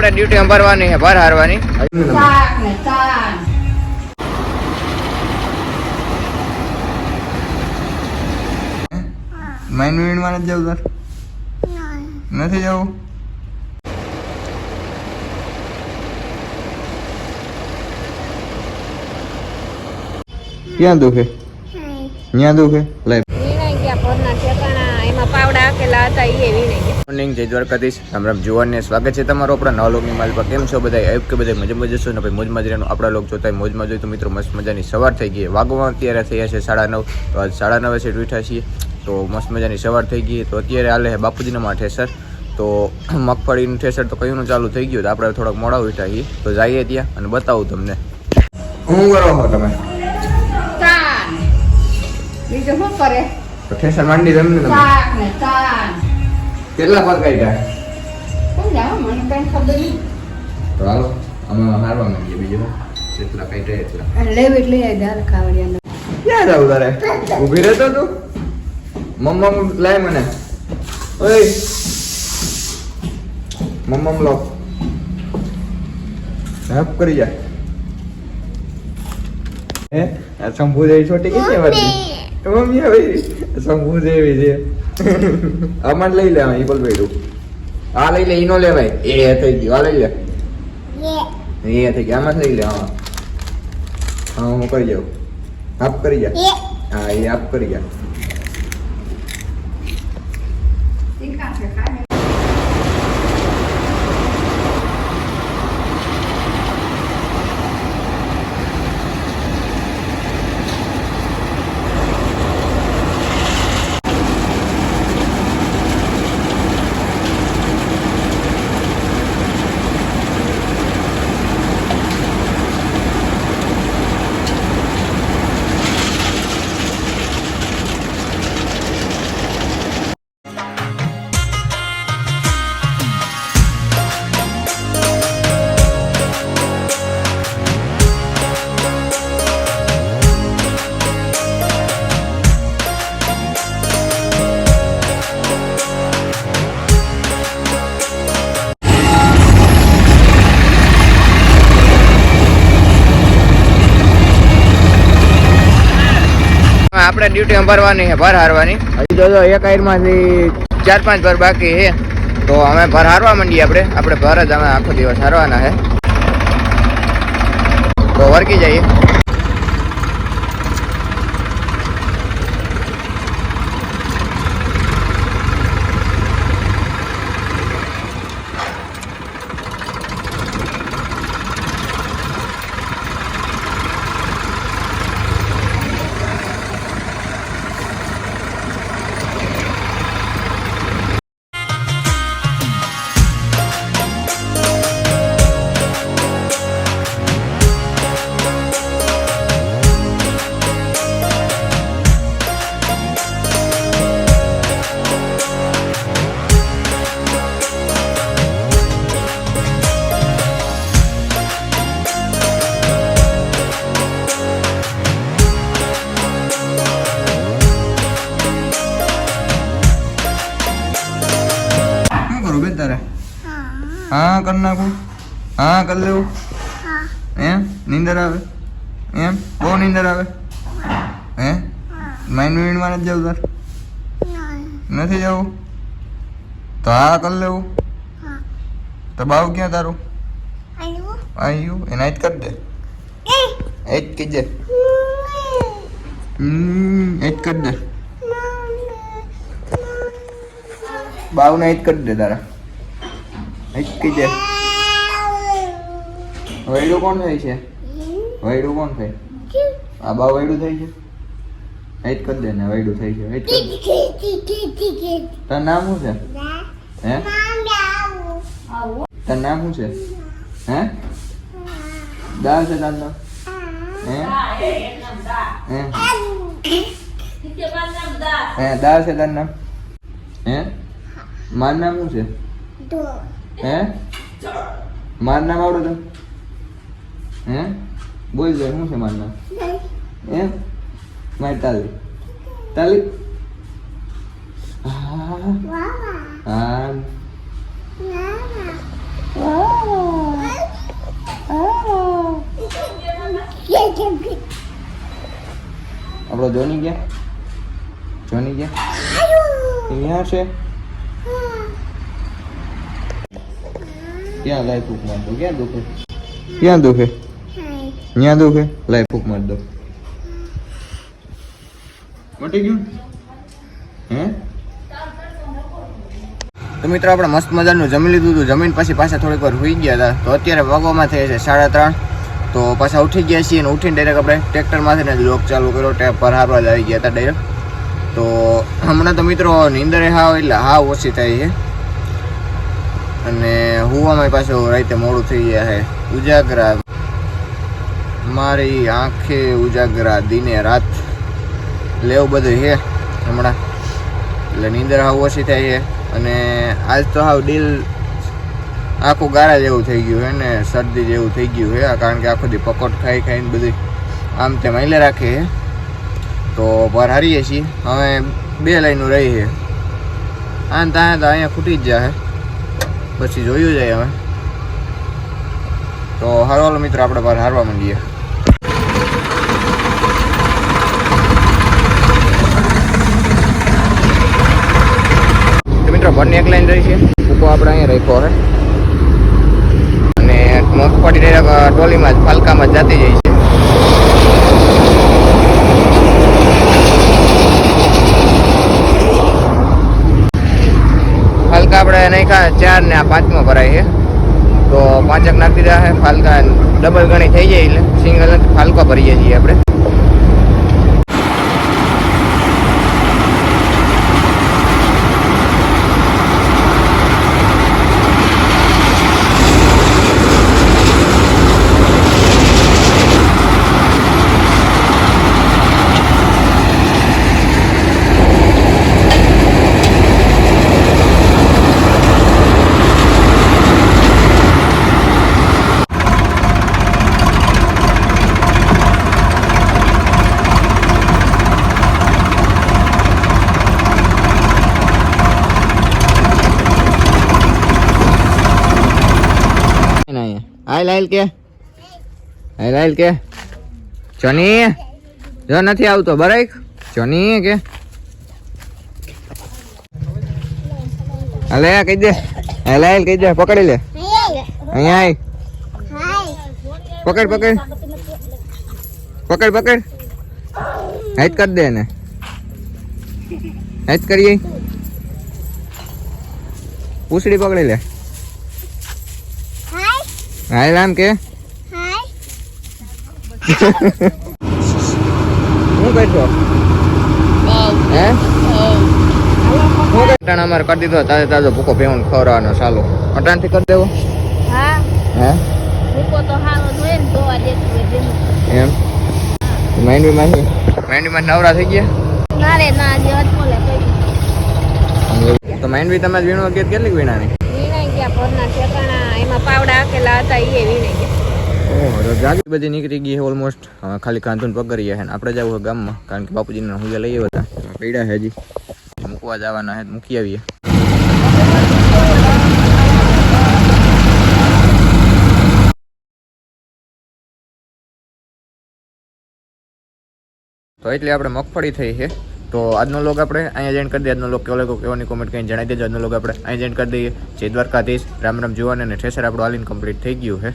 આપણે ડ્યુટી સંભાળવાની છે, ભાર હારવાની. માઇન વીણમાં નથી જવું તાર? નથી જવું? ક્યાં દુખે? ક્યાં દુખે? લાઈ મોર્નિંગ, જય દ્વારકાધીશ. રામ રામ જુવાનને સ્વાગત છે તમારું આપણા નવા લોકની માલ પર. કેમ છો બધા? આપ કે બધા મજામાં જશો ને ભાઈ? મોજમાં જ રહેવાનું. આપણા લોક જોતા મોજમાં જોઈએ તો મિત્રો મસ્ત મજાની સવાર થઈ ગઈ. વાગવામાં અત્યારે થયા છે 9:30. તો આજ 9:30 છે ઉઠ્યા છીએ. તો મસ્ત મજાની સવાર થઈ ગઈ. તો અત્યારે હાલે છે બાપુજીના માં ઠેસર. તો મગફળીનું ઠેસર તો કયુંનું ચાલુ થઈ ગયું. તો આપણે થોડાક મોડા ઉઠ્યા છીએ. તો જઈએ ત્યાં અને બતાવું તમને. શું કરો છો તમે? બીજું શું કરે? તો ઠેસર માંડી તમને તમે કેટલા પગ કાઢ્યા? મને કઈ ખબર નહીં. તો હાલો અમે હારવા માંડીએ. બીજું જેટલા કાઢ્યા એટલા લેવી એટલે દાળ ખાવડિયા. ક્યાં જાવ તારે? ઊભી રહેતો તું? મમ્મા લાય મને. ઓય મમ્મા લો. હેલ્પ કરી જા. હે આ શંભુ જેવી છોટી કેટલી વાતી? મમ્મી હવે શંભુ જેવી છે. આમાં લઈ લે. આમાં ઈપલ બેડું આ લઈ લે. ઈનો લેવાય. એ થઈ ગયું. આ લઈ લે. એ થઈ ગયું. આમાં લઈ લે. હા હા હું કરી જાઉં. આપ કરી જા. હા એ આપ કરી જા. આપણે ડ્યુટી સંભાળવાની છે, ભાર હારવાની. હજી તો એક આયરમાંથી 4-5 ભાર બાકી છે. તો અમે ભાર હારવા માંડીએ. આપણે ભાર જ અમે આખો દિવસ હારવાના છે. તો વર્કી જઈએ. હા કરી નાખું. હા કરી લેવું. એમ નીંદર આવે? એમ બહુ નીંદર આવે? હે માઇન્ડ વીણમાં નથી જવું તાર? નથી જવું? તો હા કરી લેવું. તો બાવ ક્યાં તારું? આવ્યું એને જ કરી દે. એ જ કીજે. એ જ કરી દે. બાવને એ જ કરી દે તારા. કીજે. વૈડું કોણ થાય છે? વૈડું કોણ થાય? આ બા વૈડું થાય છે? એ જ કરી દે ને. વૈડું થાય છે. તાર નામ શું છે? હે તાર નામ શું છે? હે દાળ છે તાર નામ? હે હે દાળ છે તાર નામ? હે માર નામ શું છે? હે માર નામ આવડે તને? હે બોલ દે શું છે માર નામ? એમ મારી તાલી તાલી. હા હા આપણો જોની ગયા અહીંયા છે ક્યાં લાય ફૂક માર દો ક્યાં દુખે ત્યાં દુખે લાય ફૂક માર દો મટી ગયું હે તો મિત્રો આપણે મસ્ત મજાનું જમી લીધું હતું. જમીન પછી પાછા થોડીક વાર સુઈ ગયા હતા. તો અત્યારે વાગવામાં થઈ છે 3:30. તો પાછા ઉઠી ગયા છીએ અને ઉઠીને ડાયરેક્ટ આપણે ટ્રેક્ટરમાંથી ને લોક ચાલુ કર્યો. ટેપ પર હારવા જ આવી ગયા હતા ડાયરેક્ટ. તો હમણાં તો મિત્રો નીંદરે હાવ એટલે હાવ ઓછી થાય છે અને હુવામાં પાછું રાતે મોડું થઈ ગયા છે. ઉજાગરા મારી આંખે ઉજાગરા દિને રાત એટલે એવું બધું છે હમણાં. એટલે નીંદર હાવ ઓછી થાય છે અને આજ તો હાવ ડીલ આખું ગારા જેવું થઈ ગયું છે ને શરદી જેવું થઈ ગયું છે. કારણ કે આખો દી પકોટ ખાઈને બધી આમ તેમ હાલે રાખે છે. તો બહાર હારીએ છીએ. હવે 2 લાઈનો રહી છે. આને ત્યાં તો અહીંયા ખૂટી જ જાય પછી જોયું જાય હવે. તો હાલો મિત્રો આપણે બહાર હારવા માંડીએ. મિત્રો બરની એક લાઈન રહી છે. ફૂકો આપણે અહીંયા રાખ્યો છે અને મગફળી ટોલીમાં જ ફાલકામાં જ જાતી જાય છે. ફાલકા આપણે નાખ્યા 4 ને આ 5મો ભરાય છે. તો 5 નાખી દીધા છે. ફાલકા ડબલ ગણી થઈ જાય એટલે સિંગલ ફાલકા ભરીએ છીએ આપણે. હાય લાઈલ કે જોની જો નથી આવતો બરાઈક જોની કે હાલે કહી દે. હાય લાઈલ કહી દે. પકડી લે અહીંયા આય. પકડ હાઈટ કરી દે ને. હાઈટ કરીએ. પૂછડી પકડી લે. હાય રામ કે હું કરશો હે હું અટાણ અમારે કરી દીધો તાજો તાજો ભૂકો પીવાનો ખવડાવવાનો ચાલો અટાણથી કરી દેવો. હે એમ માઇન્ડમાં નવરા થઈ ગયા તો માઇન્ડ બી તમે વીણો કેટલીક વીણાની જાગી બધી નીકળી ગઈ છે ઓલમોસ્ટ. હવે ખાલી કાંધુન પકડીએ છે ને આપણે જવું ગામમાં કારણ કે બાપુજીને હુંજા લઈએ હતા પૈડા છે હજી મૂકવા જવાના છે મૂકી આવીએ. તો એટલે આપણે મગફળી થઈ છે. તો આજનો લોગ આપણે અહીંયા જોઈન કરી દઈએ. આજનો લોગ કેવો લાગ્યો કેવાની કોમેન્ટ કરીને જણાવી દેજો. આજનો લોગ આપણે અહીંયા જોઈન કરી દઈએ. જય દ્વારકાધીશ. રામ રામ જુવાન અને ઠેસર આપણું હાલીને કમ્પ્લીટ થઈ ગયું છે.